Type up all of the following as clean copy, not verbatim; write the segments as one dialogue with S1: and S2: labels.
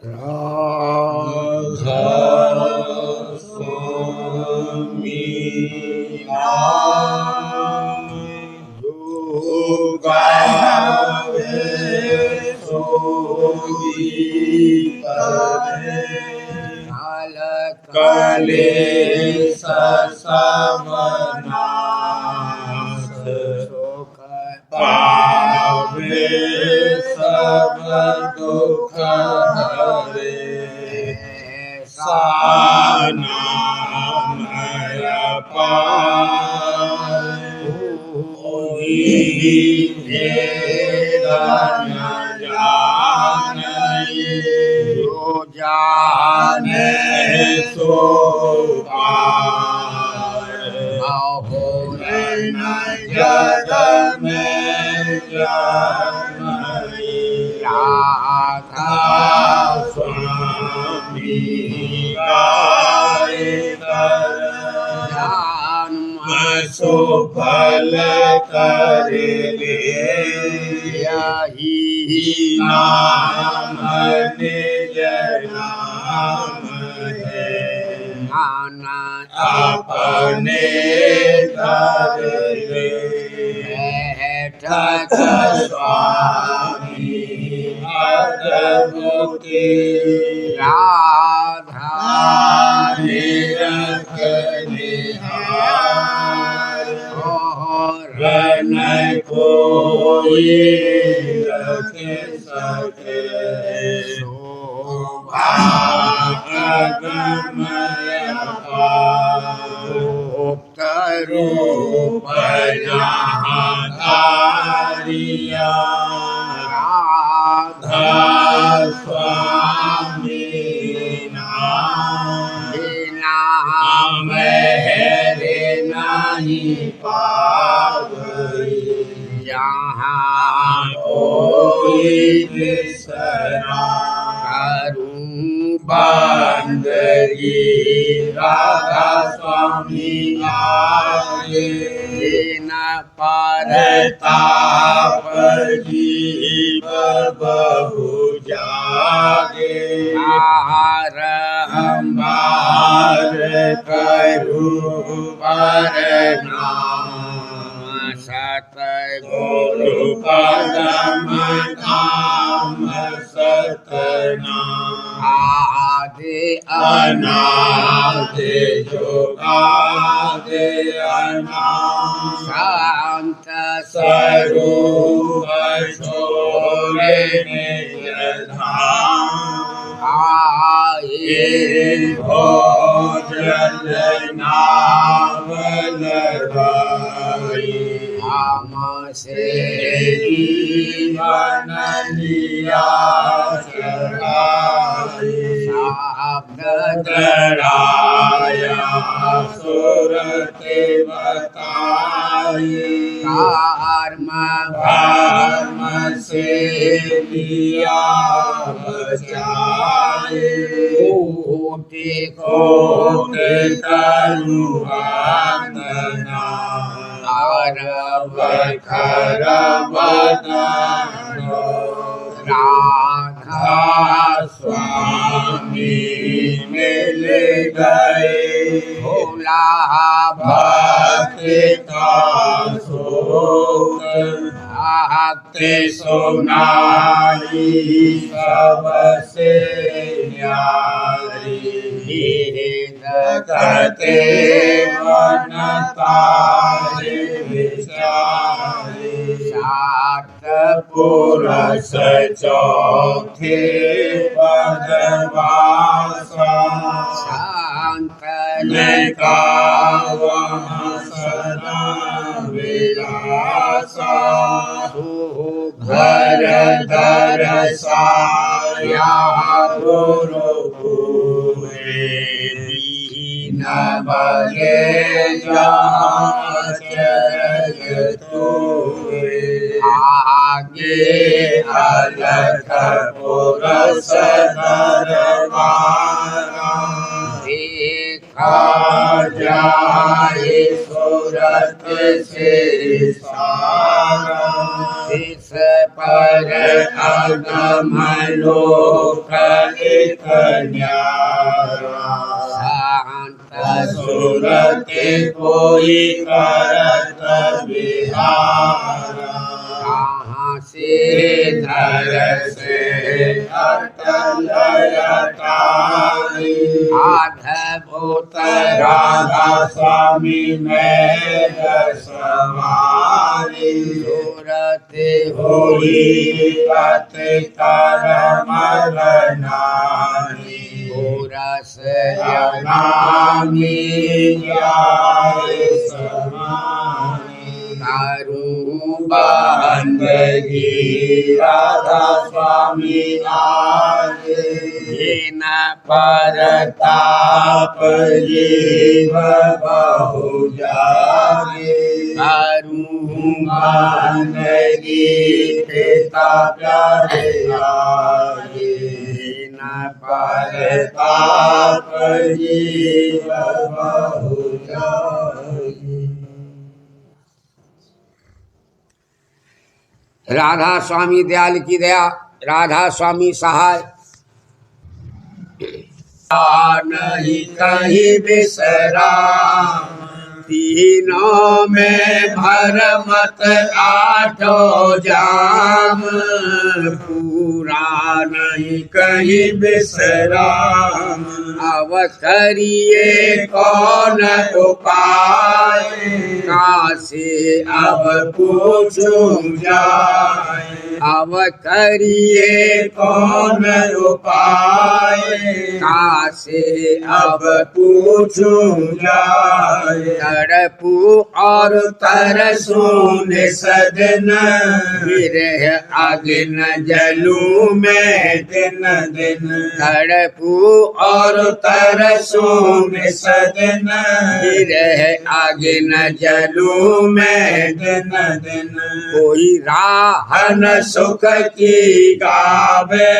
S1: राधा स्वामी जो गावे सो कले समनास पावे सब दुख हरे सानामय पाई वेदन जाने जो जाने सो पाए जग में जनई राधा स्वामी गाय जन्म सो फल करे यही नाम निज नाम है नाना अपने करे बैठक स्वामी अद्भुति राधा निरख निहार रन कोई रख सके शोभा अगमय गुप्त रूप जहाँ धारिया राधा स्वामी नाम हेरे नहीं पावई जहाँ कोई बिसरा करूं बंदगी राधा स्वामी आगे न परताप जीव बहु जागे आरंबार करूं पर नाम सत गुरु पदम नाम सतनाम आदि अनादि जोगादि अनादि शांत स्वरूप छोड़े निज धाम आए भोजन नावल भाई हम से जीवन लिया शब्द डराया सुरते बताए कर्म भर्म से लिया बचाए कोटि कोटि करूं वंदना खर बदनो राधा स्वामी मिल गए भोला भक्ति का शोक भक्ति सुनाई सबसे न्यारी करते मन तारे विचारे सात पुरुष चौथे पदवासा शांतन का वहाँ सदा विलासा घर धर साया गुरु न बगे आगे अलख पुरस दरबारा देखा जाए सूरत से सारा इस पर अगम लोक एक न्यारा असुर के कोई करत विहारा कहाँ से धर से अटल अटारी आधभूत राधा स्वामी में सवारी सूरत होई कति करम नारी पूरस अनामी जाय समानी करूं बंदगी राधा स्वामी आगे न परताप जीव बहु जागे करूं बंदगी पिता प्यारे आगे न परताप जीव बहु जागे। राधा स्वामी दयाल की दया, राधा स्वामी सहाय नहीं कहीं बिसरा तीनों में भरमत आठों जाम पूरा नहीं कहीं बिसरा अब करिए कौन उपाय कासे अब पूछूं जाए अब करिए कौन उपाय कासे अब पूछूं जाए तड़पू और तरसूं सदन विरह अग्न जलूं मैं दिन दिन तड़पू और तरसूं सदन विरह अग्न जलूं मैं दिन दिन कोई राह न सुख की गावे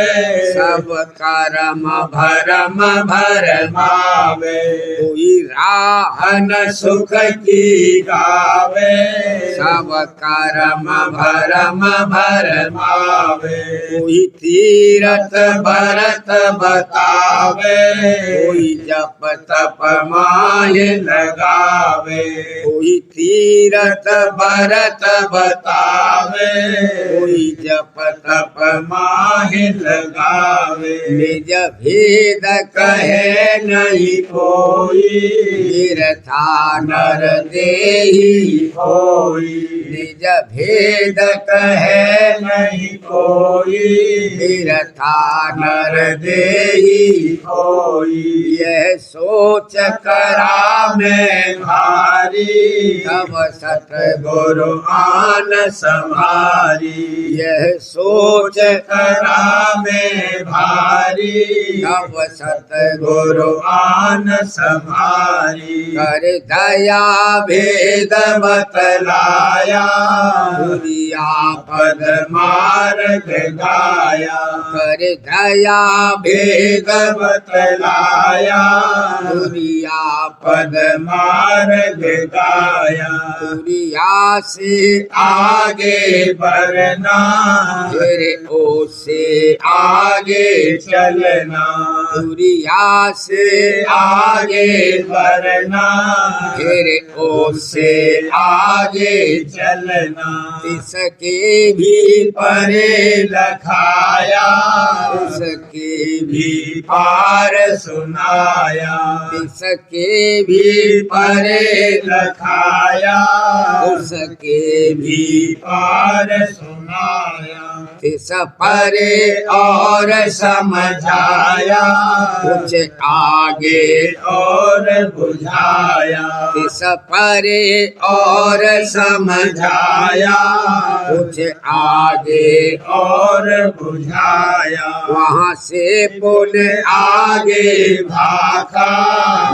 S1: सब कर्म भरम भरमावे कोई राह न सुख की गावे सब कर्म भरम भरमावे कोई तीरथ भरत बतावे कोई जप तप माय लगावे कोई तीरथ भरत बतावे कोई जप तप माहि लगावे निज भेद कहे नहीं कोई तीर्था नर देहि होई निज भेद कहे नहीं कोई तीर्था नर देहि होई यह सोच करा में भारी तब सतगुरु आन संभारी यह सोच करा में भारी तब सतगुरु आन संभारी कर दया भेद बतलाया दुनिया पद मार्ग गाया कर दया भेद बतलाया दुनिया पद मार्ग गाया दुनिया से आगे बढ़ना फिर उससे आगे चलना दुनिया से आगे बढ़ना फिर उससे आगे चलना इसके भी परे लखाया उसके भी पार सुनाया इसके भी परे लखाया उसके भी पार सुनाया इस परे और समझाया कुछ आगे और बुझाया इस परे और समझाया कुछ आगे और बुझाया वहाँ से पुनः आगे भागा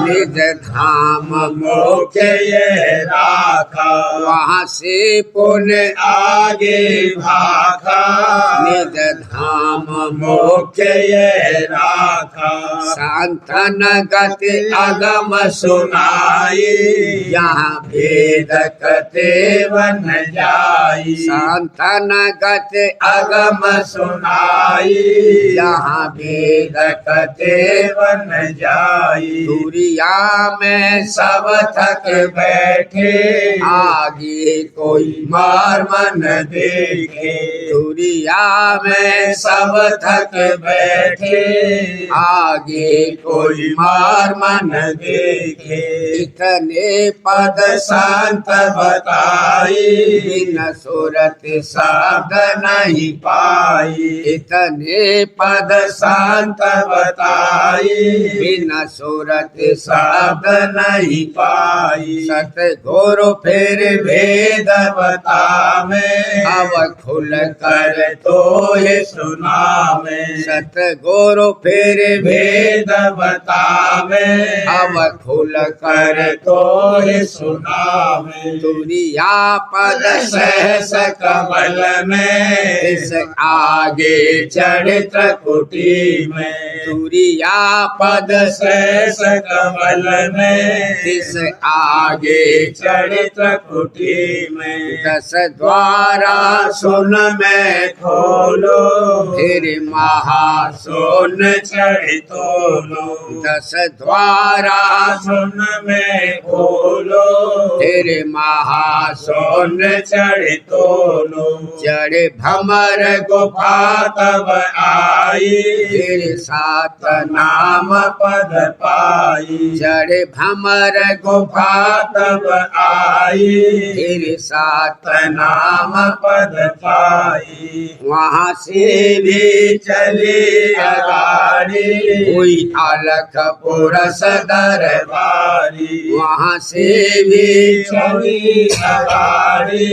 S1: निज धाम मोक्ष ये राखा वहाँ से पुनः आगे भागा निज धाम
S2: मुख्य ये राखा।
S1: सांतन गति अगम
S2: सुनाई
S1: यहाँ
S2: भेद कते वन जाई।
S1: सांतन गति
S2: अगम सुनाई
S1: यहाँ
S2: भेद कते वन जाई।
S1: दूरिया में
S2: सब थक बैठे
S1: आगे
S2: कोई मार मन देखे।
S1: दूरिया में
S2: सब थक बैठे
S1: आगे
S2: कोई मार मन देखे।
S1: इतने
S2: पद शांत बताई
S1: बिन सूरत
S2: शब्द नहीं पाई।
S1: इतने
S2: पद शांत बताई
S1: बिन सूरत
S2: शब्द नहीं पाई।
S1: सतगुरु
S2: फिर भेद बतावे
S1: अब खुल
S2: कर तो ये सुना में।
S1: सतगुरु फिर
S2: भेद बतावे
S1: अब खुल
S2: कर तो ये सुना में।
S1: दुनिया पद
S2: सहस कमल में
S1: इस आगे
S2: चरित्र कुटी में।
S1: दुनिया
S2: पद सहस कमल में
S1: इस आगे
S2: चरित्र कुटी में।
S1: 10 द्वारा
S2: सुन में खोलो
S1: फिर
S2: सुन चढ़ितोलो।
S1: 10 द्वारा
S2: सुन में खोलो
S1: फिर
S2: सुन चढ़ितोलो।
S1: चढ़े भमर
S2: गुफा तब आई
S1: फिर सात
S2: नाम पद पाई।
S1: चढ़े भमर
S2: गुफा तब आई
S1: फिर सात
S2: नाम पद पाई।
S1: वहाँ से
S2: भी चली अगाड़ी
S1: हुई अलख
S2: पुरस दरबारी।
S1: वहाँ से भी
S2: चली अगाड़ी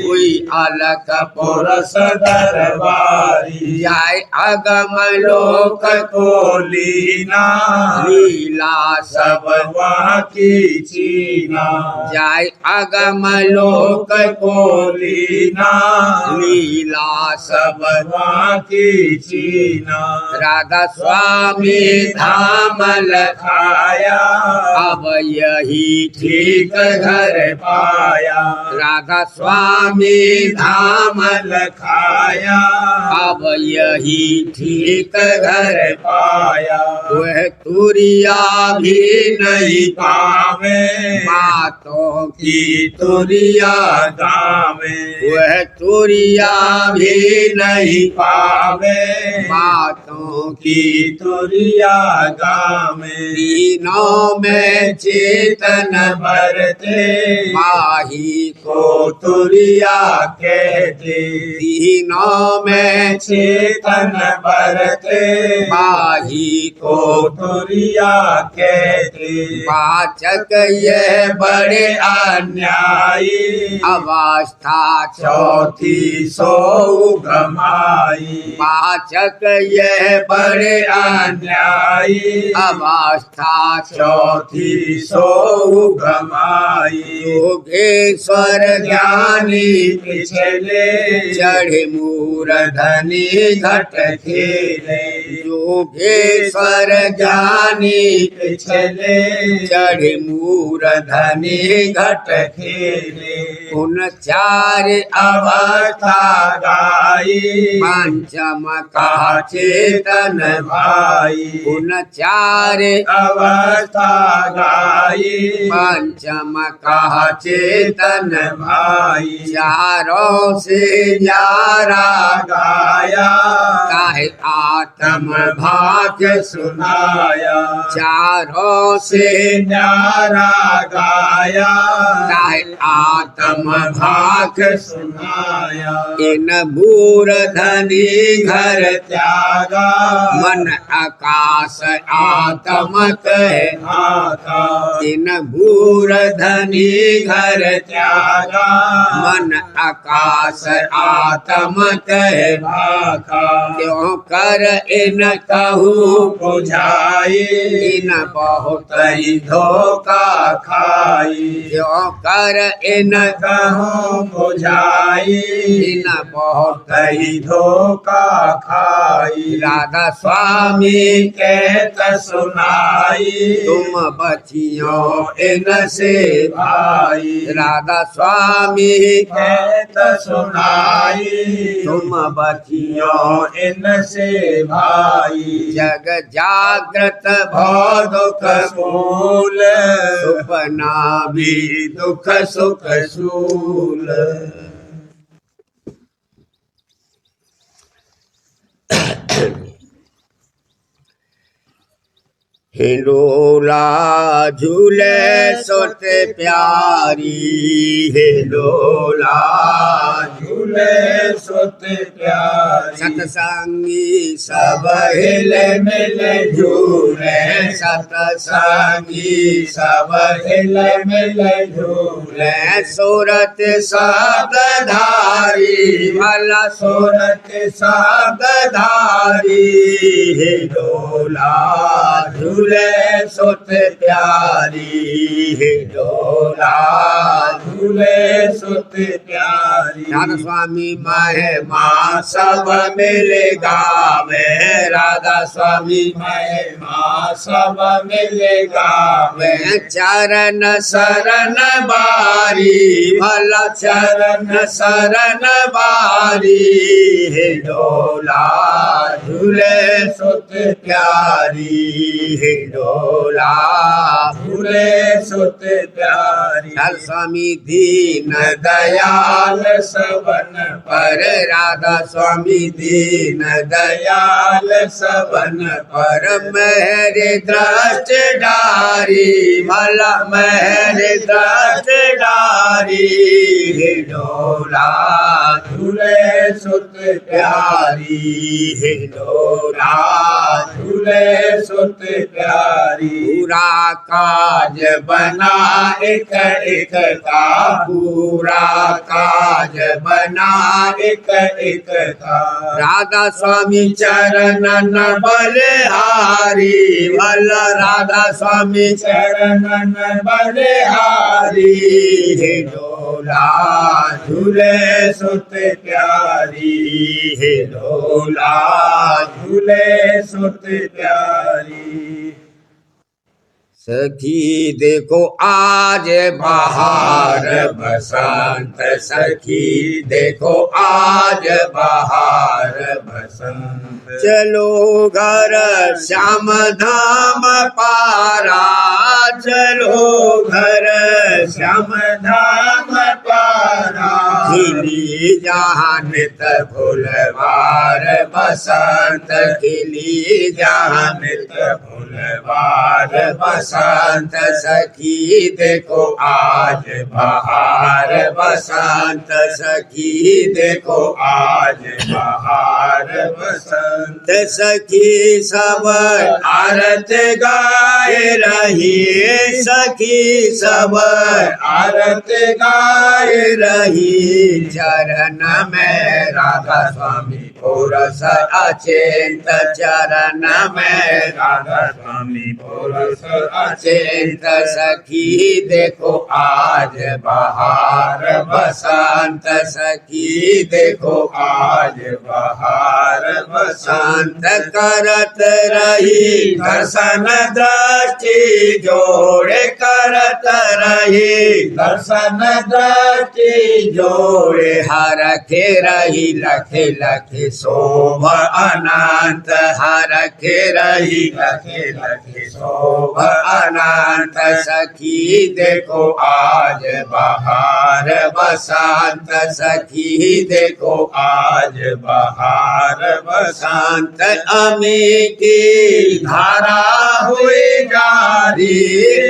S1: हुई अलख
S2: पुरस दरबारी।
S1: जाय अगम लोक
S2: को लीना
S1: लीला
S2: सब वहाँ की चीना।
S1: जाय अगम लोक
S2: को लीना
S1: लीला
S2: सब वहाँ की चीना।
S1: राधा स्वामी
S2: धाम लखाया
S1: अब यही
S2: ठीक घर पाया।
S1: राधा स्वामी
S2: धाम लखाया
S1: अब यही
S2: ठीक घर पाया।
S1: वह तुरिया भी
S2: नहीं पावे
S1: बातों
S2: की तुरिया गावे।
S1: वह तुरिया
S2: भी नहीं पावे
S1: बातों
S2: की तुरिया गावे।
S1: तीनों में
S2: चेतन भरते
S1: माही
S2: को तुरिया कहते।
S1: तीनों में
S2: चेतन भरते
S1: माही
S2: को तुरिया कहते।
S1: वाचक
S2: यह बड़े अन्यायी
S1: अवस्था
S2: चौथी सो गमाई।
S1: वाचक
S2: यह बड़े अन्यायी
S1: अवस्था
S2: चौथी सो गमाई।
S1: योगेश्वर
S2: ज्ञानी पिछले
S1: चढ़े मूर्धनि
S2: घट खेले।
S1: योगेश्वर
S2: ज्ञानी पिछले
S1: चढ़े मूर्धनि
S2: घट खेले।
S1: उन चार
S2: अवस्था गाई
S1: पंचम
S2: का चेतन भाई।
S1: उन चार
S2: अवस्था गाई
S1: पंचम
S2: का चेतन भाई।
S1: चारों से
S2: यारा गाया
S1: काहे आत्म
S2: भाग्य सुनाया।
S1: चारों से
S2: न्यारा गाया
S1: काहे आत्म
S2: भाग्य सुनाया।
S1: इन मूर्धनि
S2: घर त्यागा
S1: मन आकाश आत्म कहे
S2: भागा।
S1: इन मूर्धनि
S2: घर त्यागा
S1: मन आकाश आत्म कहे
S2: भागा।
S1: क्यों कर इन इन कहू
S2: बुझाई
S1: इन बहुत
S2: तई धोखा खाई
S1: क्यों कर इन
S2: कहूँ बुझाई
S1: इन बहुत
S2: तई धोखा खाई
S1: राधा स्वामी
S2: कहत सुनाई
S1: तुम बचियों
S2: इनसे भाई
S1: राधा स्वामी
S2: कहत सुनाई
S1: तुम बचियों
S2: इनसे भाई
S1: जग जागृत
S2: भव दुख मूल
S1: सुपना भी
S2: दुख सुख सूल
S1: हिंडोला झूले सोत प्यारी हिंडोला
S2: झूले सुत प्यारी
S1: सतसंगी
S2: सब हिल मिल झूले सतसंगी सब हिल मिल झूले
S1: सूरत साध धारी भला
S2: सूरत साध
S1: धारी हिंडोला झूले सोत प्यारी हिंडोला
S2: झूले सुत प्यारी
S1: राधा स्वामी महिमा सब मिल गावे राधा स्वामी
S2: महिमा सब मिल गावे
S1: वे चरण शरण बारी भला चरण शरण बारी हिंडोला झूले
S2: सुत
S1: प्यारी हिंडोला
S2: झूले सुत प्यारी
S1: राधा स्वामी दीन
S2: दयाल सबन
S1: पर राधा स्वामी दीन
S2: दयाल सबन
S1: पर मेहर दृष्ट डारी भला मेहर दृष्ट डारी हिंडोला
S2: झूले सुत
S1: प्यारी हिंडोला
S2: झूले सुत प्यारी
S1: पूरा काज बना एक एक का पूरा काज बना
S2: एक एक का
S1: राधा स्वामी चरण न बलिहारी भला राधा स्वामी
S2: चरणन बलिहारी
S1: हिंडोला झूले
S2: सुत प्यारी
S1: हिंडोला
S2: झूले सुत प्यारी
S1: सखी देखो आज बहार बसंत सखी देखो आज बहार
S2: बसंत
S1: चलो घर श्याम धाम पारा चलो घर श्याम
S2: धाम पारा
S1: खिली जहाँ नित फुलवार बसंत खिली जहाँ नित फुलवार बसंत सखी देखो आज बहार बसंत सखी देखो आज बहार बसंत सखी सब आरत गाए रही सखी सब
S2: आरत गाय
S1: रही चरण में राधा स्वामी पुरुष अचिंत चरण में
S2: राधा स्वामी पुरुष
S1: अचिंत सखी देखो आज बहार बसंत सखी देखो आज बहार बसंत करत रही दर्शन दृष्टि जोड़े करत रही
S2: दर्शन दृष्टि
S1: जोड़े हर के रही लखे लखे शोभ अनंत हर के रही लखे लखे शोभ अनंत सखी देखो आज बहार बसंत सखी देखो आज बहार बसंत अमी की धारा हुई जारी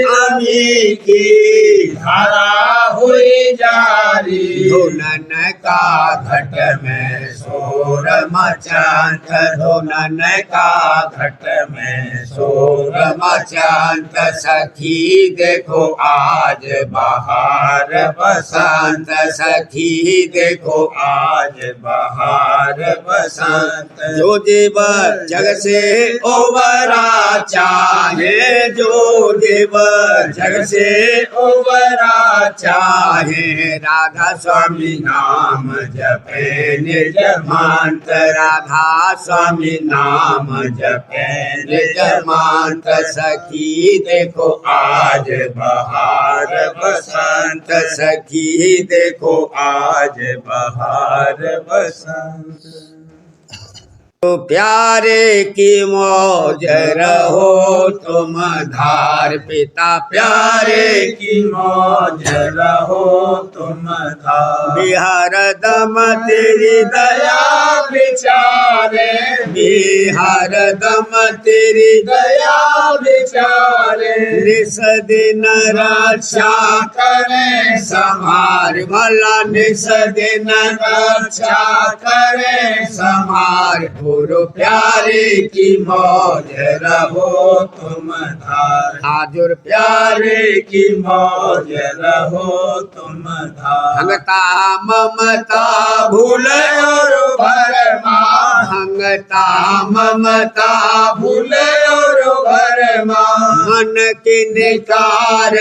S1: अमी की
S2: धारा हुई जारी
S1: धुनन का घट में शोर मचांत धुनन का घट में शोर मचंत सखी देखो आज बहार बसंत सखी देखो
S2: आज बहार बसंत
S1: जो जीव जग से उबरा चाहे जो जीव जग से
S2: उबरा
S1: चाहे राधा स्वामी नाम जपे निज मांत राधा स्वामी नाम जपे निज मांत सखी देखो आज बहार बसंत सखी देखो
S2: आज बहार बसंत
S1: तो प्यारे की मौज रहो तुम धार पिता प्यारे
S2: की मौज रहो तुम धार
S1: बिहार दम तेरी दया
S2: विचारे
S1: बिहार दम तेरी
S2: दया विचारे
S1: निस दिन रक्षा
S2: करे
S1: संहार भला निस दिन
S2: रक्षा करे
S1: संहार गुरु प्यारे की मौज
S2: रहो तुम धार
S1: हाजुर
S2: प्यारे की मौज रहो तुम धार
S1: हंगता ममता भूल
S2: और भरमा
S1: हंगता ममता
S2: भूल और भरमा
S1: मन के निकार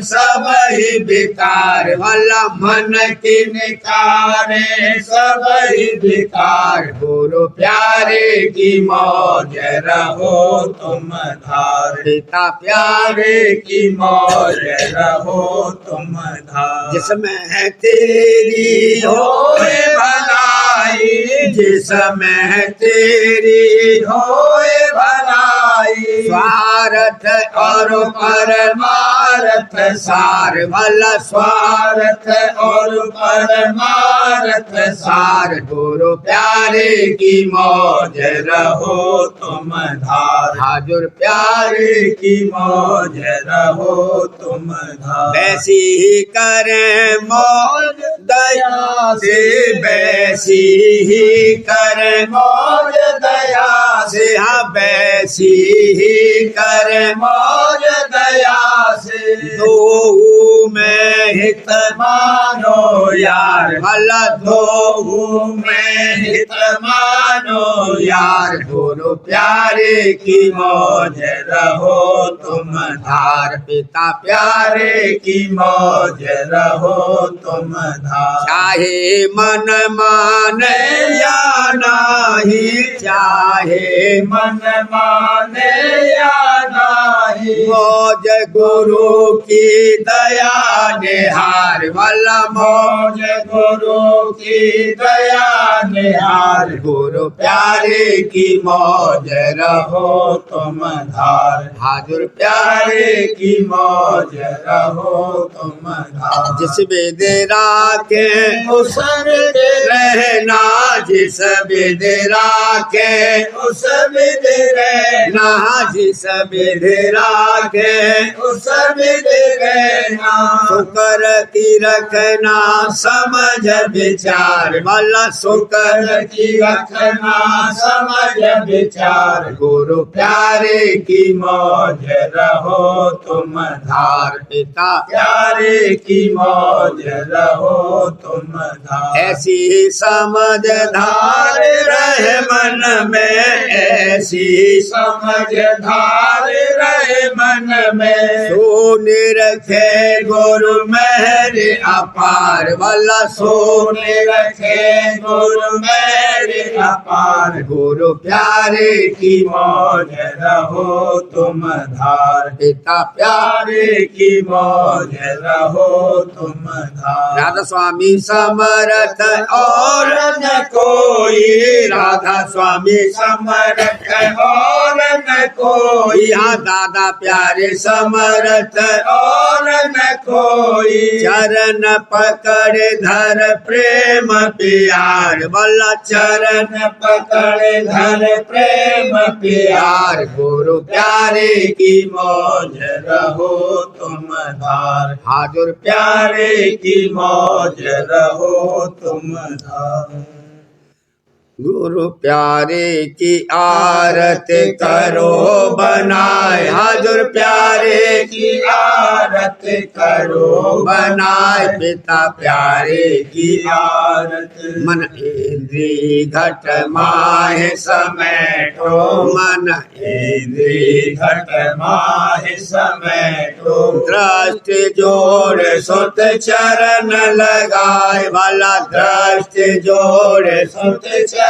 S1: सब ही बेकार वाला मन के
S2: निकारे सब ही
S1: बेकार गुरु प्यारे की मौज
S2: रहो तुम धार
S1: पिता
S2: प्यारे की मौज रहो तुम धार
S1: जिसमें है तेरी
S2: होए भलाई
S1: जिसमें तेरी
S2: होए भलाई
S1: स्वार्थ और परमार्थ सार वाला
S2: स्वार्थ और परमार्थ
S1: सार गुरु प्यारे की मौज
S2: रहो तुम धार
S1: हाजुर
S2: प्यारे की मौज रहो तुम धार
S1: वैसी ही करें मौज दया से वैसी ही करें
S2: मौज दया
S1: से हाँ वैसी ही करें
S2: मौज दया से
S1: दो में हित
S2: मानो यार
S1: भला दो
S2: में हित मानो
S1: यार गुरु प्यारे की मौज
S2: रहो तुम
S1: धार पिता
S2: प्यारे की मौज रहो तुम धार
S1: चाहे मन माने या नाही चाहे
S2: मन माने या नाही
S1: मौज गुरु की दया निहार वाला
S2: मौज गुरु की दया निहार
S1: गुरु प्यारे की मौज
S2: रहो तुम धार
S1: हाजुर
S2: प्यारे की मौज रहो तुम धार
S1: जिस बेदरा के
S2: उस विदे
S1: रहना जिस बेदरा के
S2: उस विदे रहना
S1: जिस बेदरा के
S2: उस विदे रहना
S1: शुक्र की रखना समझ विचार वाला शुक्र
S2: की रखना समझ विचार
S1: गुरु
S2: प्यारे की मौज रहो तुम धार
S1: पिता
S2: प्यारे की मौज रहो तुम धार
S1: ऐसी समझदार रहे मन में ऐसी
S2: समझदार रहे मन में
S1: सोने रखे गुरु मेहर अपार वाला
S2: सोने रखे गुरु मेरे अपार
S1: गुरु प्यारे की
S2: मौज रहो तुम धार
S1: पिता
S2: प्यारे की मौज रहो तुम धार
S1: राधा स्वामी समर्थ और
S2: न कोई
S1: राधा स्वामी
S2: समर्थ और न कोई
S1: यहाँ दादा प्यारे समर्थ
S2: और न कोई
S1: चरण पकड़ धर प्रेम प्यार वाला चरण
S2: पकड़ धर प्रेम प्यार
S1: गुरु
S2: प्यारे की मौज रहो तुम धार
S1: हाजुर
S2: प्यारे की मौज रहो तुम धार
S1: गुरु प्यारे की आरती
S2: करो बनाए हाजुर प्यारे की आरती करो
S1: बनाए पिता
S2: प्यारे की आरती
S1: मन इंद्री घट माहे
S2: समेटो
S1: मन
S2: इंद्री घट माहे समेटो
S1: दृष्टि
S2: जोड़ सुत चरण लगाए
S1: भला
S2: दृष्टि जोड़ सुत चरण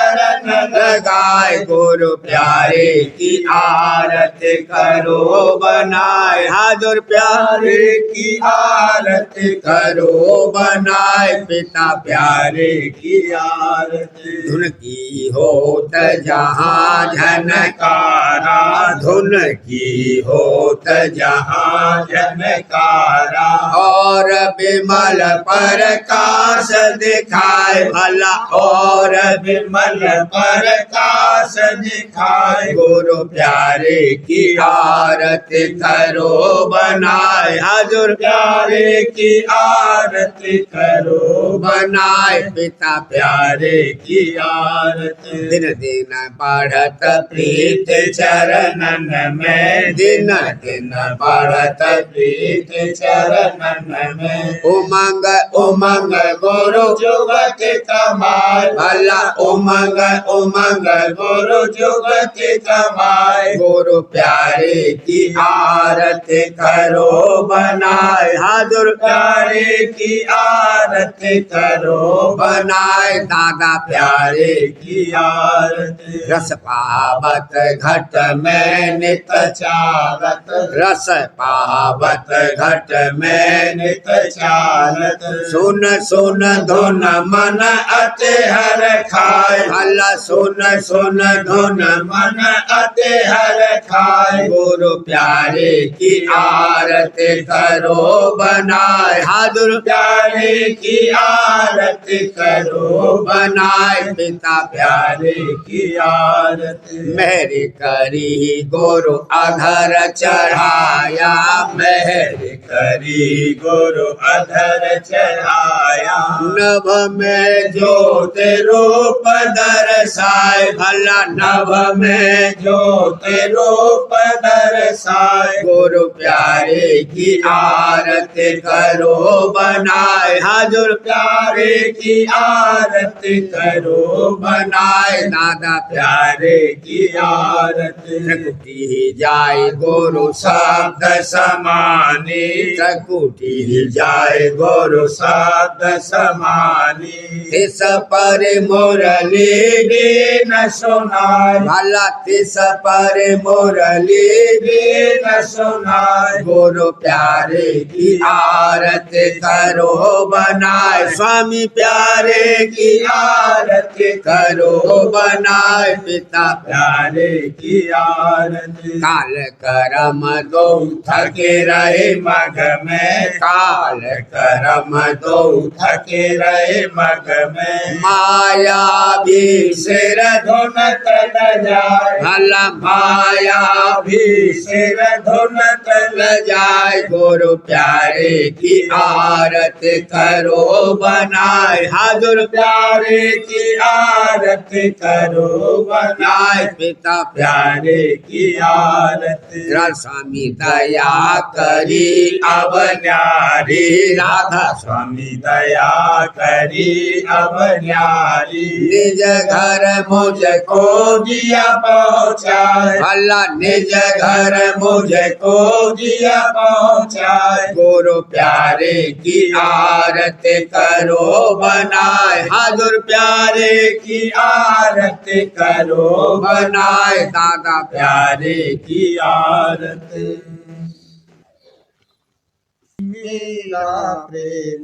S2: लगाए गुरु प्यारे की आरती करो बनाए
S1: हाजुर
S2: प्यारे की आरती करो बनाए
S1: पिता
S2: प्यारे की आरती
S1: धुन की होत जहाँ
S2: झनकारा धुन की होत जहाँ झनकारा
S1: और
S2: विमल प्रकाश दिखाए
S1: भला
S2: और विमल प्रकाश दिखाए गुरु प्यारे की आरती करो बनाए
S1: हाजुर
S2: प्यारे की आरती करो
S1: बनाए पिता
S2: प्यारे की आरती
S1: दिन दिन बढ़त
S2: प्रीत चरणन में दिन दिन बढ़त प्रीत चरणन में
S1: उमंग
S2: उमंग गुरु जुगति कमाए
S1: भला
S2: उमंग उमंग गुरु जुगति कमाए
S1: गुरु
S2: प्यारे की आरती करो बनाए
S1: हाजुर
S2: प्यारे की आरती करो
S1: बनाए दादा
S2: प्यारे की आरती
S1: रस पावत
S2: घट में नित चालत
S1: रस
S2: पावत घट में नित चालत
S1: सुन सुन
S2: धुन मन अति हर खाए
S1: भला सुन
S2: सुन धुन मन अति हर खाए
S1: गुरु
S2: प्यारे की आरती करो बनाए
S1: हाजुर
S2: प्यारे की आरती करो
S1: बनाए पिता
S2: प्यारे की आरती
S1: मेरी करी गुरु अधर चढ़ाया
S2: मेहर करी गुरु अधर चढ़ाया
S1: नभ में
S2: ज्योत रूप दर्शाए
S1: भला
S2: नभ में ज्योत रूप दर्शाए
S1: गुरु
S2: प्यारे की आरती करो बनाए
S1: हाजुर
S2: प्यारे की आरती करो बनाए
S1: दादा
S2: प्यारे की आरती
S1: त्रिकुटी जाय गुरु
S2: शब्द समानी
S1: त्रिकुटी
S2: जाए गुरु शब्द समानी
S1: तिस पर
S2: मुरली दीन सुनाए
S1: भला तिस पर
S2: मुरली दीन सुनाए
S1: गुरु
S2: प्यारे की आरती करो बनाए
S1: स्वामी
S2: प्यारे की आरती करो बनाए
S1: पिता
S2: प्यारे की आरती
S1: काल करम दो
S2: थके रहे मग में काल करम दो थके रहे मग में
S1: माया भी
S2: सिर धुन तल जाए
S1: भला
S2: माया भी सिर धुन तल जाए
S1: गुरु
S2: प्यारे की आरती करो बनाए
S1: हाजुर
S2: प्यारे की आरती करो बनाए
S1: पिता
S2: प्यारे की आरती
S1: स्वामी दया
S2: करी अब न्यारी राधा स्वामी दया करी अब न्यारी
S1: निज घर
S2: मुझको दिया पहुँचाए
S1: भला
S2: निज घर मुझको दिया पहुँचाए
S1: गुरु
S2: प्यारे की आरती करो बनाए
S1: हाजुर
S2: प्यारे की आरती करो बनाए
S1: दादा
S2: प्यारे की आरती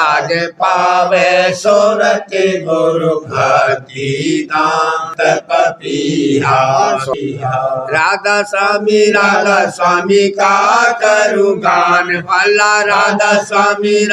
S2: आज पावे सुरति गुरु भक्ति दांत पपीहा
S1: राधा स्वामी
S2: राधा स्वामी का करू गान
S1: भला
S2: राधा स्वामी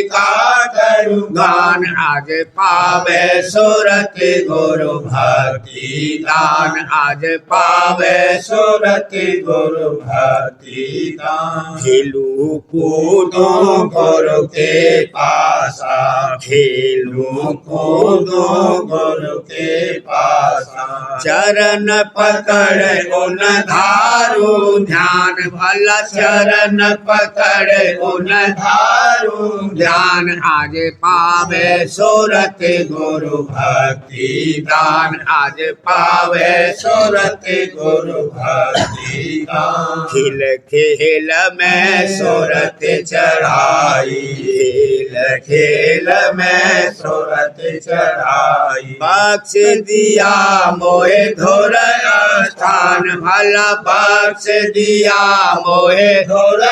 S2: का करू गान
S1: आज
S2: पावे सुरति गुरु भक्ति दान आज पावे सुरति गुरु भक्ति दान
S1: खिलू
S2: कूदूं गुरु के पासा, खेलूं कूदूं गुरु के पासा। चरण पकड़ उन धारू, ध्यान भला चरण पकड़ उन धारू, ध्यान आज पावे सूरत गुरु भक्ति दान, आज पावे सूरत गुरु भक्ति दान। खिल खेल में सूरत चढ़ाई, खेल खेल में सूरत चढ़ाई। बख्श दिया मोहे धुर स्थान, भला बख्श दिया मोहे धुर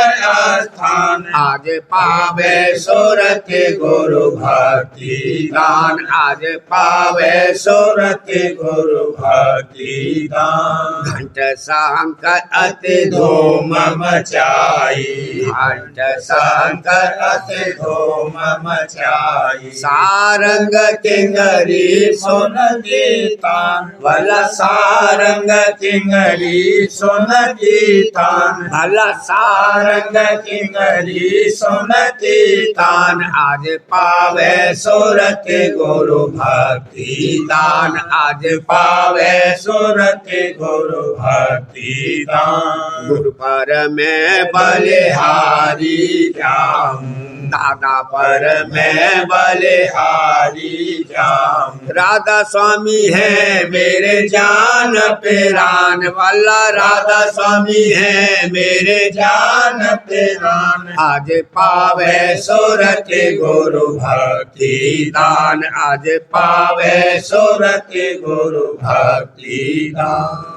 S2: स्थान, आज पावे सूरत गुरु भक्ति दान, आज पावे सूरत गुरु भक्ति दान। घंट शंकर अति धूम मचाई, घंट शंकर अति धूम मचाई। सारंग किंगरी सुन गीतान, भला सारंग किंगरी सुन गीतान, भला सारंग किंगरी सुन गीतान, आज पावे सूरत गुरु भक्ति दान, आज पावे सूरत गुरु भक्ति दान। गुरु पर मैं बलिहारी जाऊं, दादा पर मैं बलिहारी जाऊं। राधा स्वामी है मेरे जान पेरान, वाला राधा स्वामी है मेरे जान पेरान, आज पावे सूरत गुरु भक्ति दान, आज पावे सूरत गुरु भक्ति दान।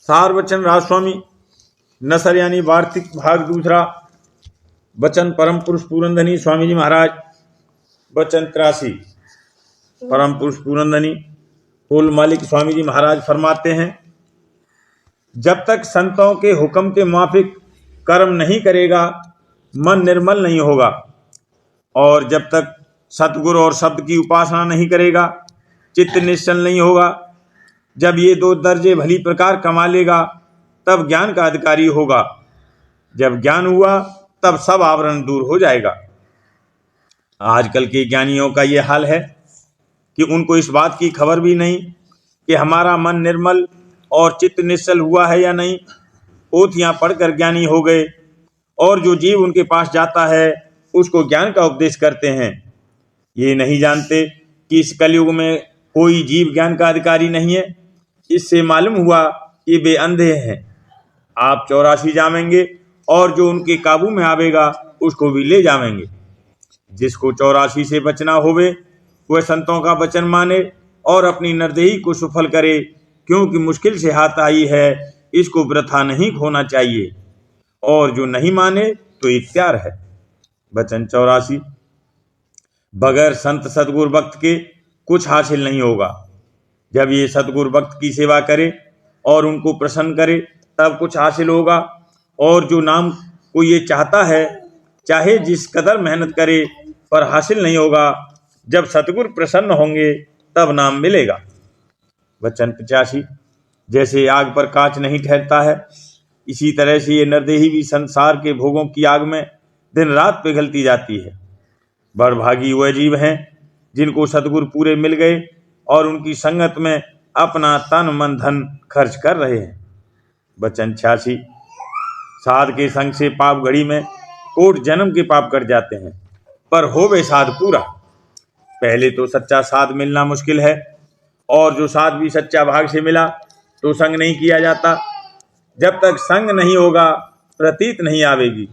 S3: सार वचन राजस्वामी नसर यानी वार्तिक भाग दूसरा। वचन परम पुरुष पूरनधनी स्वामी जी महाराज। वचन 83। परम पुरुष पूरनधनी फूल मालिक स्वामी जी महाराज फरमाते हैं, जब तक संतों के हुक्म के माफिक कर्म नहीं करेगा मन निर्मल नहीं होगा, और जब तक सतगुरु और शब्द की उपासना नहीं करेगा चित्त निश्चल नहीं होगा। जब ये दो दर्जे भली प्रकार कमा लेगा तब ज्ञान का अधिकारी होगा। जब ज्ञान हुआ तब सब आवरण दूर हो जाएगा। आजकल के ज्ञानियों का ये हाल है कि उनको इस बात की खबर भी नहीं कि हमारा मन निर्मल और चित्त निश्चल हुआ है या नहीं। पोथियां पढ़कर ज्ञानी हो गए, और जो जीव उनके पास जाता है उसको ज्ञान का उपदेश करते हैं। ये नहीं जानते कि इस कलयुग में कोई जीव ज्ञान का अधिकारी नहीं है। इससे मालूम हुआ कि वे अंधे हैं। आप 84 जावेंगे, और जो उनके काबू में आवेगा उसको भी ले जावेंगे। जिसको 84 से बचना होवे वह संतों का वचन माने और अपनी नरदेही को सफल करे, क्योंकि मुश्किल से हाथ आई है, इसको वृथा नहीं खोना चाहिए। और जो नहीं माने तो इख्तियार है। वचन 84। बगैर संत सतगुरु भक्त के कुछ हासिल नहीं होगा। जब ये सतगुरु भक्त की सेवा करे और उनको प्रसन्न करे तब कुछ हासिल होगा। और जो नाम को ये चाहता है, चाहे जिस कदर मेहनत करे, पर हासिल नहीं होगा। जब सतगुरु प्रसन्न होंगे तब नाम मिलेगा। वचन 85। जैसे आग पर कांच नहीं ठहरता है, इसी तरह से ये नरदेही भी संसार के भोगों की आग में दिन रात पिघलती जाती है। बड़भागी वह जीव हैं जिनको सतगुरु पूरे मिल गए और उनकी संगत में अपना तन मन धन खर्च कर रहे हैं। वचन 86। साध के संग से पाप घड़ी में कोट जन्म के पाप कट जाते हैं, पर होवे साध पूरा। पहले तो सच्चा साध मिलना मुश्किल है, और जो साध भी सच्चा भाग से मिला तो संग नहीं किया जाता। जब तक संग नहीं होगा प्रतीत नहीं आवेगी,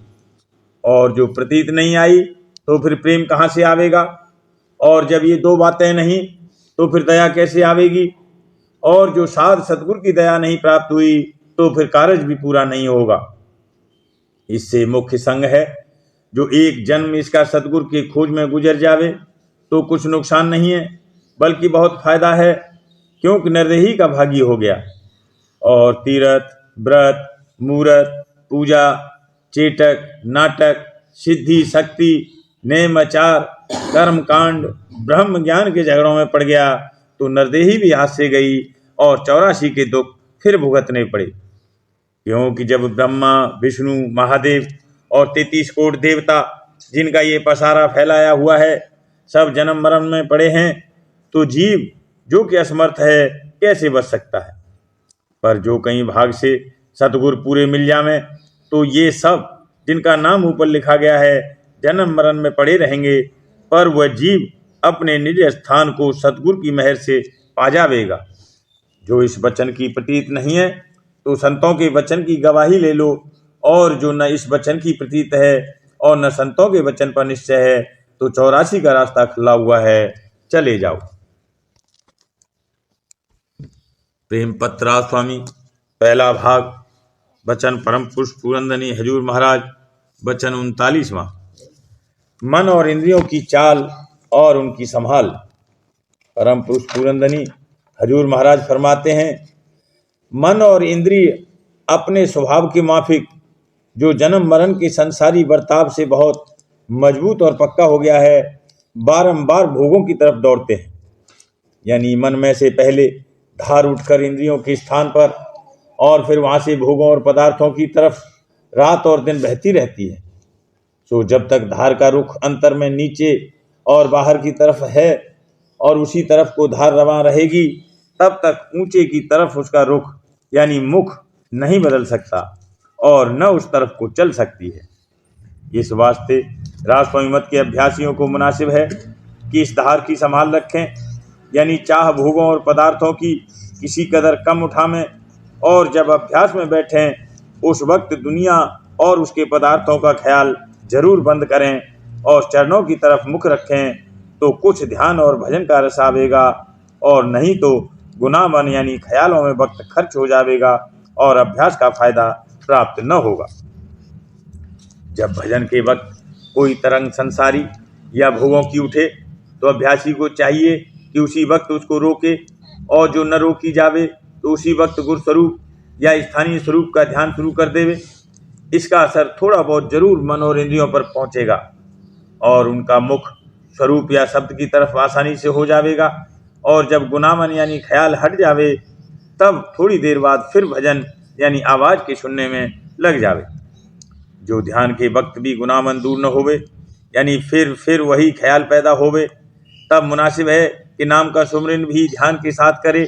S3: और जो प्रतीत नहीं आई तो फिर प्रेम कहाँ से आवेगा। और जब ये दो बातें नहीं तो फिर दया कैसे आवेगी। और जो साध सतगुरु की दया नहीं प्राप्त हुई तो फिर कार्य भी पूरा नहीं होगा। इससे मुख्य संग है, जो एक जन्म इसका सतगुरु की खोज में गुजर जावे तो कुछ नुकसान नहीं है, बल्कि बहुत फायदा है, क्योंकि नरदेही का भागी हो गया। और तीर्थ, व्रत, मूरत, पूजा, चेटक, नाटक, सिद्धि, शक्ति, नेमाचार, कर्म कांड, ब्रह्म ज्ञान के झगड़ों में पड़ गया तो नरदेही भी हाथ से गई और 84 के दुख फिर भुगतने पड़े। क्योंकि जब ब्रह्मा, विष्णु, महादेव और 33 कोट देवता जिनका ये पसारा फैलाया हुआ है, सब जन्म मरण में पड़े हैं, तो जीव जो कि असमर्थ है कैसे बच सकता है। पर जो कहीं भाग से सतगुरु पूरे मिल जावे तो ये सब जिनका नाम ऊपर लिखा गया है जन्म मरण में पड़े रहेंगे, पर वह जीव अपने निज स्थान को सतगुरु की मेहर से पा जावेगा। जो इस वचन की प्रतीत नहीं है तो संतों के वचन की गवाही ले लो, और जो न इस वचन की प्रतीत है और न संतों के वचन पर निश्चय है तो 84 का रास्ता खुला हुआ है, चले जाओ। प्रेम पत्रा स्वामी, पहला भाग, वचन परम पुरुष पूरंदनी हजूर महाराज, वचन 39वां। मन और इंद्रियों की चाल और उनकी संभाल। परम पुरुष पूरंदनी हजूर महाराज फरमाते हैं, मन और इंद्रिय अपने स्वभाव के माफिक जो जन्म मरण के संसारी बर्ताव से बहुत मजबूत और पक्का हो गया है, बारंबार भोगों की तरफ दौड़ते हैं। यानी मन में से पहले धार उठकर इंद्रियों के स्थान पर और फिर वहां से भोगों और पदार्थों की तरफ रात और दिन बहती रहती है। तो जब तक धार का रुख अंतर में नीचे और बाहर की तरफ है और उसी तरफ को धार रवां रहेगी, तब तक ऊंचे की तरफ उसका रुख यानी मुख नहीं बदल सकता और न उस तरफ को चल सकती है। इस वास्ते राजस्वामी मत के अभ्यासियों को मुनासिब है कि इस धार की संभाल रखें, यानी चाह भोगों और पदार्थों की किसी कदर कम उठावें, और जब अभ्यास में बैठें उस वक्त दुनिया और उसके पदार्थों का ख्याल जरूर बंद करें और चरणों की तरफ मुख रखें, तो कुछ ध्यान और भजन का रस आवेगा, और नहीं तो गुनाह मन यानी ख्यालों में वक्त खर्च हो जाएगा और अभ्यास का फायदा प्राप्त न होगा। जब भजन के वक्त कोई तरंग संसारी या भोगों की उठे तो अभ्यासी को चाहिए कि उसी वक्त उसको रोके, और जो न रोकी जावे तो उसी वक्त गुरु स्वरूप या स्थानीय स्वरूप का ध्यान शुरू कर देवे। इसका असर थोड़ा बहुत जरूर मन और इंद्रियों पर पहुंचेगा और उनका मुख स्वरूप या शब्द की तरफ आसानी से हो जाएगा, और जब गुनामन यानी ख्याल हट जावे तब थोड़ी देर बाद फिर भजन यानी आवाज के सुनने में लग जावे। जो ध्यान के वक्त भी गुनामन दूर न होवे यानी फिर वही ख्याल पैदा होवे, तब मुनासिब है कि नाम का सुमरन भी ध्यान के साथ करे,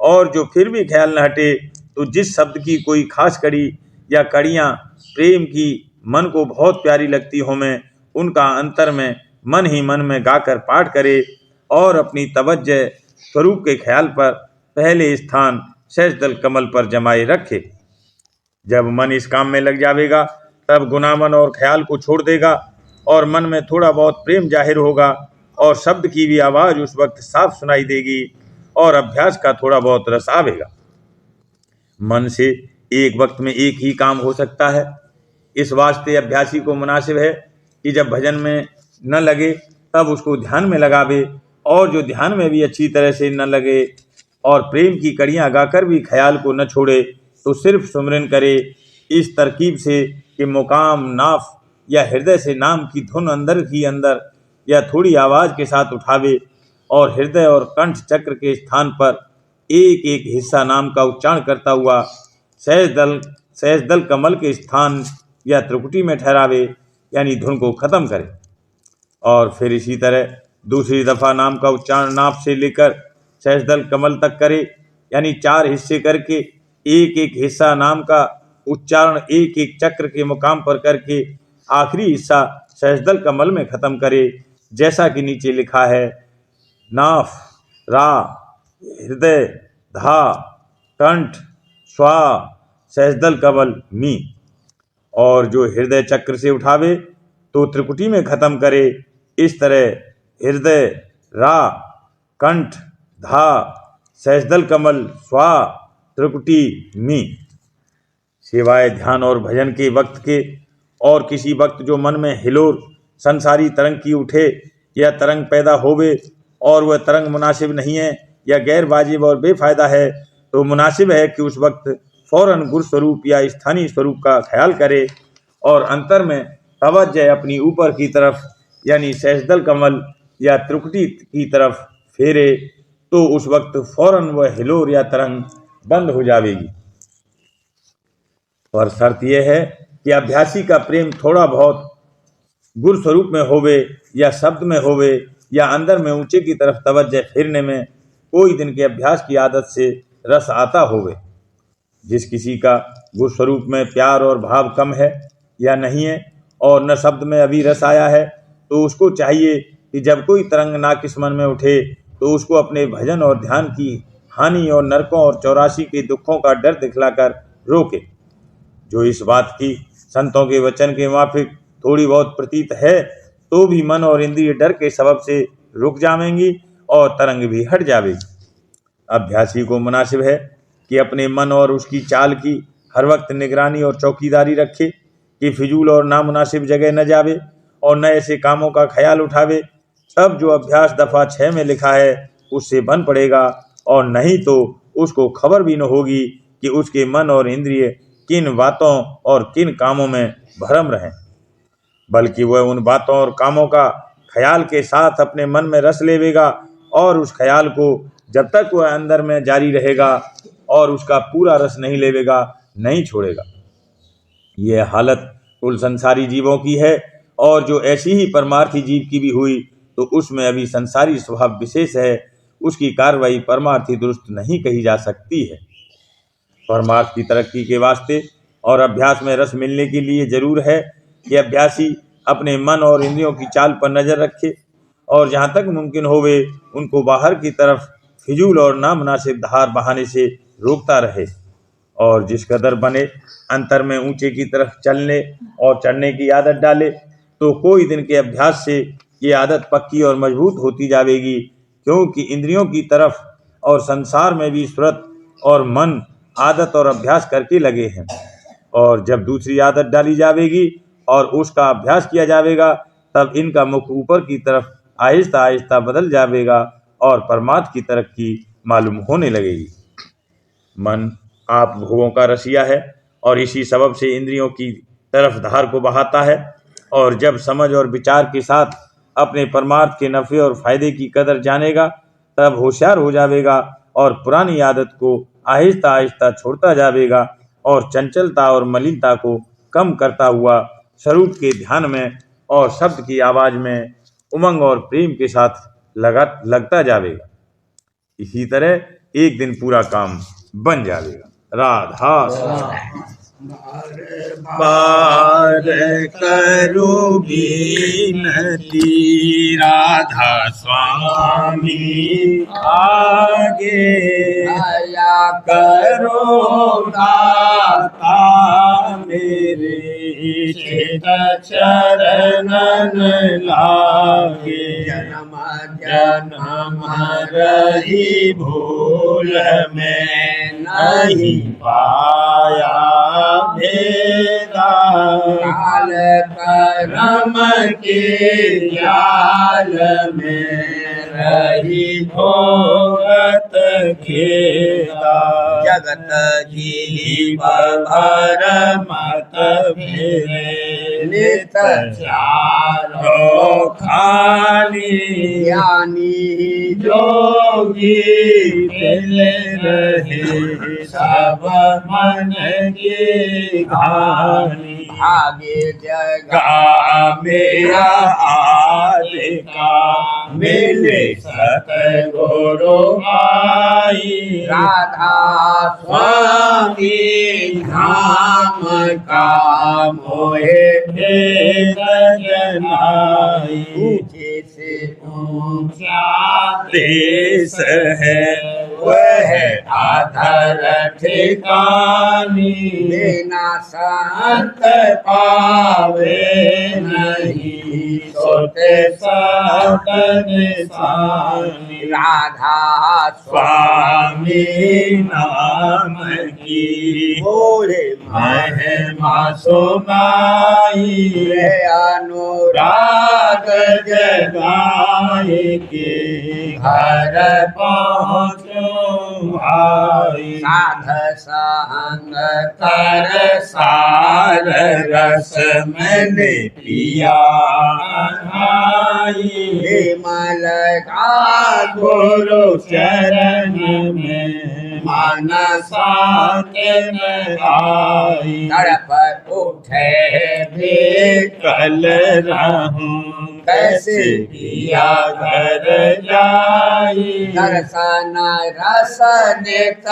S3: और जो फिर भी ख्याल न हटे तो जिस शब्द की कोई खास कड़ी या कड़ियाँ प्रेम की मन को बहुत प्यारी लगती हो में उनका अंतर में मन ही मन में गाकर पाठ करे, और अपनी तवज्जो स्वरूप के ख्याल पर पहले स्थान सहजदल कमल पर जमाए रखे। जब मन इस काम में लग जाएगा तब गुनामन और ख्याल को छोड़ देगा और मन में थोड़ा बहुत प्रेम जाहिर होगा, और शब्द की भी आवाज उस वक्त साफ सुनाई देगी और अभ्यास का थोड़ा बहुत रस आवेगा। मन से एक वक्त में एक ही काम हो सकता है। इस वास्ते अभ्यासी को मुनासिब है कि जब भजन में न लगे तब उसको ध्यान में लगावे, और जो ध्यान में भी अच्छी तरह से न लगे और प्रेम की कड़ियाँ गाकर भी ख्याल को न छोड़े तो सिर्फ सुमरन करे इस तरकीब से कि मुकाम नाफ या हृदय से नाम की धुन अंदर ही अंदर या थोड़ी आवाज के साथ उठावे, और हृदय और कंठ चक्र के स्थान पर एक एक हिस्सा नाम का उच्चारण करता हुआ सहजदल कमल के स्थान या त्रिकुटी में ठहरावे, यानी धुन को खत्म करे। और फिर इसी तरह दूसरी दफा नाम का उच्चारण नाभ से लेकर सहजदल कमल तक करे, यानी 4 हिस्से करके एक एक हिस्सा नाम का उच्चारण एक एक चक्र के मुकाम पर करके आखिरी हिस्सा सहजदल कमल में खत्म करे, जैसा कि नीचे लिखा है। नाफ रा हृदय धा कंठ स्वा सहजदल कमल मी। और जो हृदय चक्र से उठावे तो त्रिकुटी में खत्म करे। इस तरह हृदय रा कंठ धा सहजदल कमल स्वा त्रिकुटी मी। सिवाय ध्यान और भजन के वक्त के और किसी वक्त जो मन में हिलोर संसारी तरंग की उठे या तरंग पैदा होवे और वह तरंग मुनासिब नहीं है या गैर वाजिब और बेफायदा है, तो मुनासिब है कि उस वक्त फौरन गुरु स्वरूप या स्थानीय स्वरूप का ख्याल करे और अंतर में तवज्जो अपनी ऊपर की तरफ यानी सहजदल कमल या त्रिकुटी की तरफ फेरे, तो उस वक्त फौरन वह हिलोर या तरंग बंद हो जाएगी। पर शर्त यह है कि अभ्यासी का प्रेम थोड़ा बहुत गुर स्वरूप में होवे या शब्द में होवे या अंदर में ऊंचे की तरफ तवज्जो फिरने में कोई दिन के अभ्यास की आदत से रस आता होवे। जिस किसी का गुर स्वरूप में प्यार और भाव कम है या नहीं है और न शब्द में अभी रस आया है, तो उसको चाहिए कि जब कोई तरंग नाकिस मन में उठे तो उसको अपने भजन और ध्यान की हानि और नरकों और 84 के दुखों का डर दिखलाकर रोके। जो इस बात की संतों के वचन के माफिक थोड़ी बहुत प्रतीत है तो भी मन और इंद्रिय डर के सबब से रुक जावेंगी और तरंग भी हट जावेगी। अभ्यासी को मुनासिब है कि अपने मन और उसकी चाल की हर वक्त निगरानी और चौकीदारी रखे कि फिजूल और नामुनासिब जगह न जावे और न ऐसे कामों का ख्याल उठावे। तब जो अभ्यास दफा 6 में लिखा है उससे बन पड़ेगा और नहीं तो उसको खबर भी न होगी कि उसके मन और इंद्रिय किन बातों और किन कामों में भरम रहें, बल्कि वह उन बातों और कामों का ख्याल के साथ अपने मन में रस लेवेगा और उस ख्याल को जब तक वह अंदर में जारी रहेगा और उसका पूरा रस नहीं लेवेगा नहीं छोड़ेगा। यह हालत कुल संसारी जीवों की है और जो ऐसी ही परमार्थी जीव की भी हुई तो उसमें अभी संसारी स्वभाव विशेष है, उसकी कार्रवाई परमार्थी दुरुस्त नहीं कही जा सकती है। परमार्थ की तरक्की के वास्ते और अभ्यास में रस मिलने के लिए जरूर है कि अभ्यासी अपने मन और इंद्रियों की चाल पर नजर रखे और जहाँ तक मुमकिन होवे उनको बाहर की तरफ फिजूल और नामुनासिब धार बहाने से रोकता रहे और जिस कदर बने अंतर में ऊंचे की तरफ चलने और चढ़ने की आदत डाले तो कोई दिन के अभ्यास से ये आदत पक्की और मजबूत होती जाएगी, क्योंकि इंद्रियों की तरफ और संसार में भी सूरत और मन आदत और अभ्यास करके लगे हैं। और जब दूसरी आदत डाली जाएगी और उसका अभ्यास किया जाएगा तब इनका मुख ऊपर की तरफ आहिस्ता आहिस्ता बदल जाएगा और परमार्थ की तरक्की मालूम होने लगेगी। मन आप भोगों का रसिया है और इसी सबब से इंद्रियों की तरफ धार को बहाता है और जब समझ और विचार के साथ अपने परमार्थ के नफ़े और फायदे की कदर जानेगा तब होशियार हो जाएगा और पुरानी आदत को आहिस्ता आहिस्ता छोड़ता जाएगा और चंचलता और मलिनता को कम करता हुआ स्वरूप के ध्यान में और शब्द की आवाज में उमंग और प्रेम के साथ लगता जाएगा। इसी तरह एक दिन पूरा काम बन जाएगा। राधा
S2: बार करो बिनती राधा स्वामी आगे
S1: दया
S2: करो दाता मेरे चित चरणन लागे
S1: जन्म
S2: जन्म रही भूल में नहीं पाया भेदा
S1: काल
S2: कर्म के जाल में रही भोगत खेदा
S1: जगत
S2: जीव भर मत भेरे नित चारो खाली
S1: ज्ञानी
S2: जोगी मिले रहे सब मन की घानी
S1: आगे जगा
S2: गा मेरा आदि का मिले सतगुरु आई
S1: राधा
S2: स्वामी धाम का मोहे भेद जनाई
S1: ऊंचे से
S2: ऊंचा देश है वह आधर ठिकानी
S1: बिना
S2: संत पावे नहीं सोते सत निशानी
S1: राधा
S2: स्वामी नाम की
S1: बोले
S2: महिमा सुनाई
S1: अनुराग
S2: राग जगाए के घर पहुँचो भाई
S1: साध संग
S2: कर सार रस मैंने पिया
S1: विमल का
S2: गुरु चरण में मानसा के न आई
S1: तड़प उठे भी
S2: कल रहूं कैसे किया घर जाई
S1: दर्शन रस नित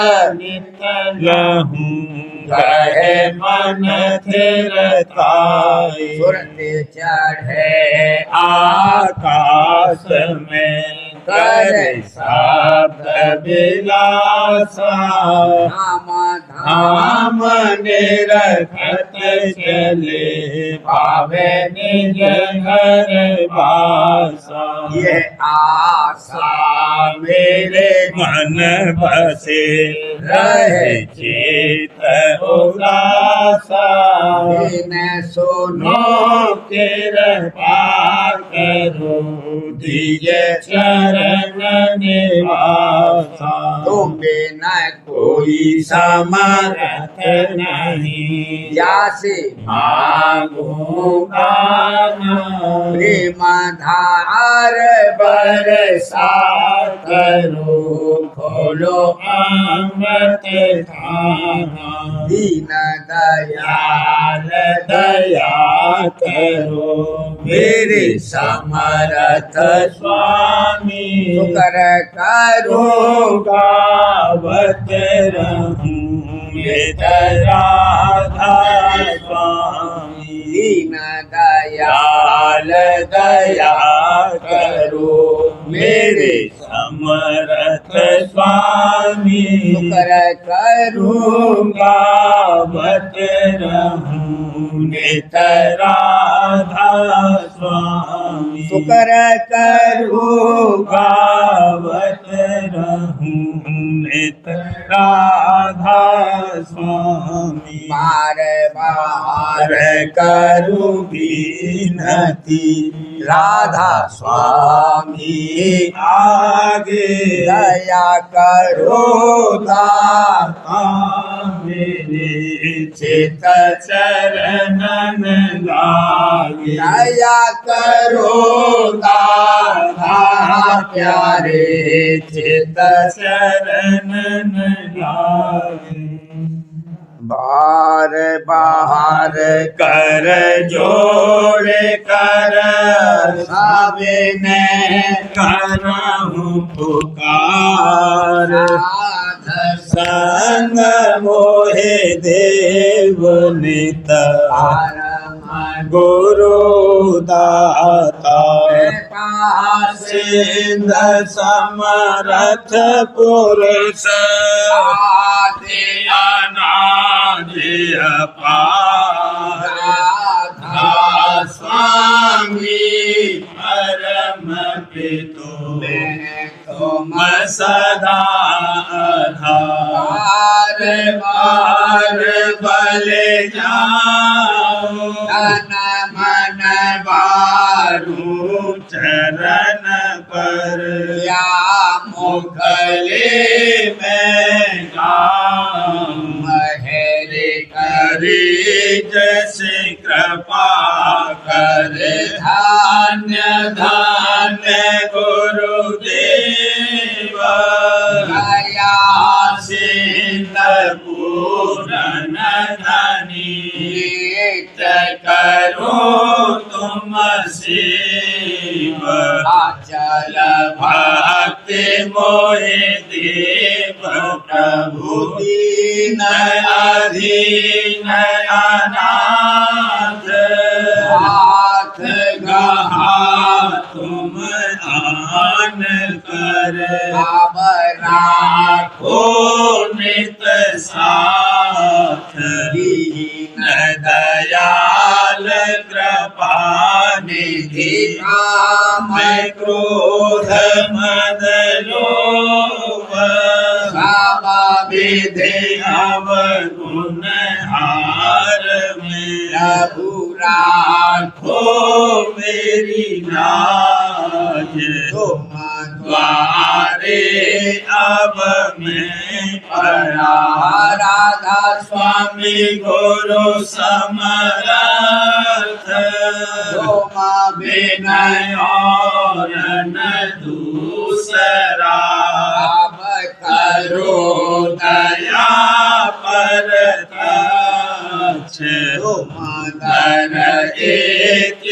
S2: लहूं कहे मन थिरताई
S1: सुरति चढ़े
S2: आकाश में करे शब्द विलासा
S1: धाम
S2: धाम निरखत चले पावे निज घर बासा
S1: ये आशा
S2: मेरे मन बसे रहे चित उदासा
S1: दिन सुनो
S2: नो कृपा करो दिए चरण निवासा
S1: तुम बिना
S2: कोई समर्थ नहीं
S1: जासी
S2: मांगो गाना
S1: प्रेम धार
S2: बरसा करो खोलो अमृत खाना
S1: दीन दया
S2: दयाल दया करो मेरे समर्थ स्वामी
S1: शुकर करो
S2: गावत रहूं नित राधा स्वामी
S1: दीन दया
S2: दयाल दया करो मेरे समर्थ स्वामी
S1: शुकर करो
S2: गावत रहूं नित राधा स्वामी
S1: शुकर करो
S2: गावत रहूं नित राधा स्वामी
S1: बार बार
S2: करू बीनती
S1: राधा
S2: स्वामी आगे
S1: दया करो
S2: दाता मेरे चित चरणन लागे
S1: दया करो
S2: दाता प्यारे चित चरणन लागे
S1: बार बार
S2: कर जोड़ कर साबिने करहूं पुकार संग मोहे देव नित गुरु दाता सिंध समरथ पुरुष
S1: आदि
S2: अनादि अपार राधा स्वामी परम पितु तुम सदा आधार बार बल जाओ
S1: तन मन
S2: बारू चरण पर
S1: या
S2: मुखले में गाऊं
S1: महरे
S2: करी जैसे कृपा कर धान्य धान्य गुरुदेव
S1: दया
S2: सिंध पूरन धनी करो तुम शिव
S1: आचल
S2: भक्ति मोहे देव प्रभु दीन अधीन अनाथ
S1: हाथ
S2: गहा तुम आन कर राखो नित साथ दीन दयाल कृपा निधि मैं क्रोध मद लोभ विधि अवगुण हार मेरा राखो मेरी लाज
S1: तुम
S2: द्वारे अब मैं पड़ा
S1: राधा
S2: स्वामी गुरु समर्थ
S1: तुम
S2: विनय और न दूसरा
S1: अब करो
S2: करो तुम दर एक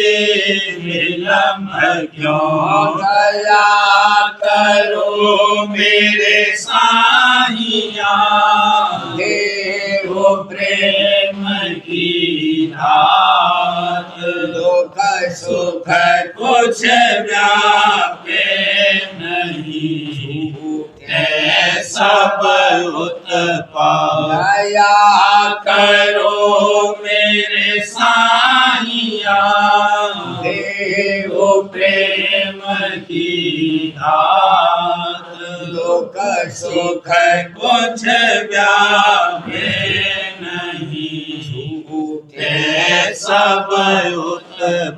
S2: विलम्ब क्यों दया करो मेरे साहिया देव प्रेम की धात दुख सुख कुछ व्यापे नहीं सब उत्पाद दया करो मेरे साहिया देव प्रेम की धात दुख सुख कुछ व्यापे नहीं सब उत्पाद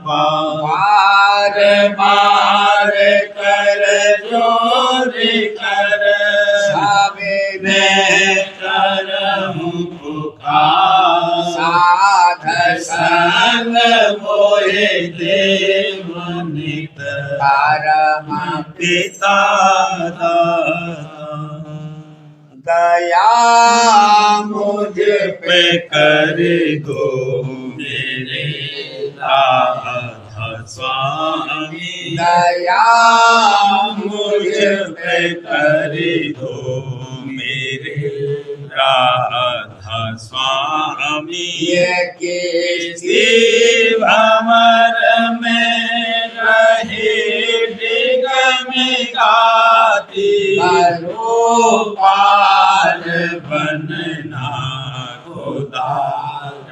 S2: बार कर जोर कर करहूँ पुकार साध संग मोहे देव नित परम पिता दया मुझ पे कर दो मेरे राधा स्वामी दया मुझ पे कर दो मेरे राधा स्वामी ये किसी भंवर में रहे डिगमिगाती करो पार बनना खुदा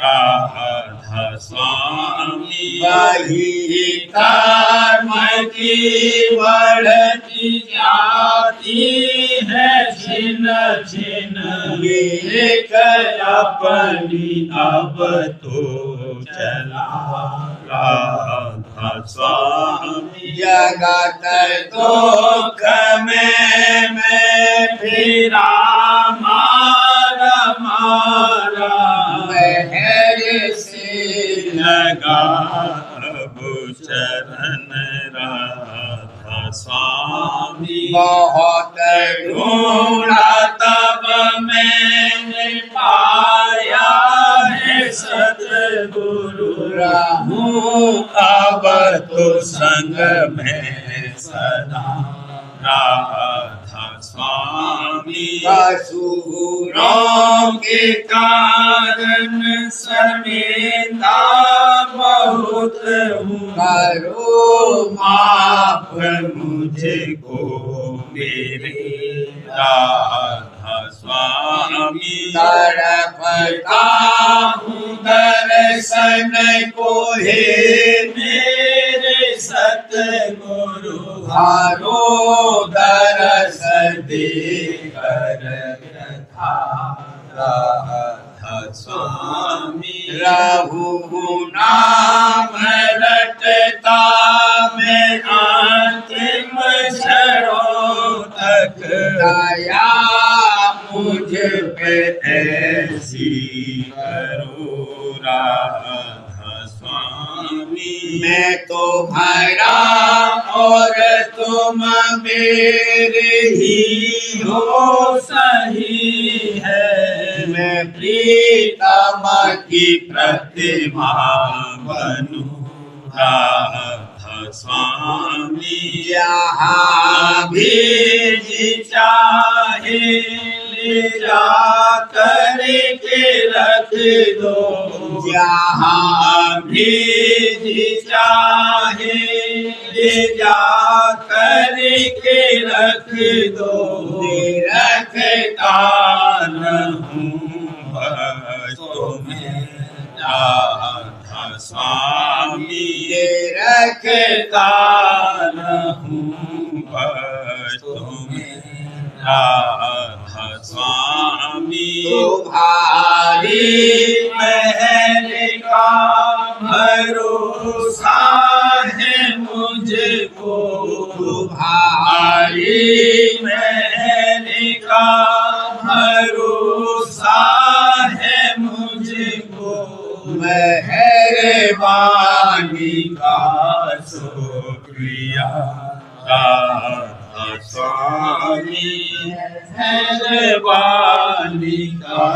S2: राधा स्वामी वही कर्म की बढ़ती जाती है छिन छिन लेकर अपनी अब तो चला राधा स्वामी जगत दुख में मैं फिरा मारा मारा महर से लगा अब चरण राधा स्वामी बहुत ढूंढा तब मैंने पाया है सतगुरु रहूं अब तो संग में सदा राधा स्वामी असुरों के कारण समेता बहुत हूँ करो माफ मुझको मेरे राधा स्वामी तड़पता हूँ दर्शन को हे मेरे सतगुरु हारो दरस दे कर राधा स्वामी रहु नाम रटता मैं अंतिम क्षणों तक दया मुझ पे ऐसी करो राधा स्वामी मैं तुम्हारा और तुम मेरे ही हो सही है मैं प्रीतम की प्रतिमा बनूं राधा स्वामी यहाँ भी जी चाहे ले जा कर के रख दो यहाँ भी जी चाहे ले जा कर के रख दो रखता रहूं बस तुम्हें राधा स्वामी रखता रहूं बस तुम्हें राधा स्वामी तुम्हारी महल का भरोसा है मुझको तुम्हारी महल का भरोसा है मुझको मेहरबानी का शुक्रिया राधा स्वामी मेहरबानी का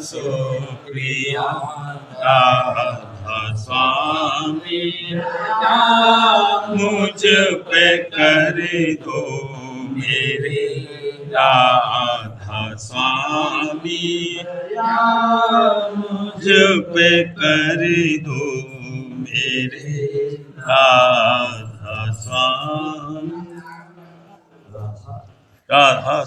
S2: सुप्रिया राधा स्वामी मुझ पे कर दो मेरे राधा स्वामी मुझ पे कर दो मेरे राधा स्वामी राधा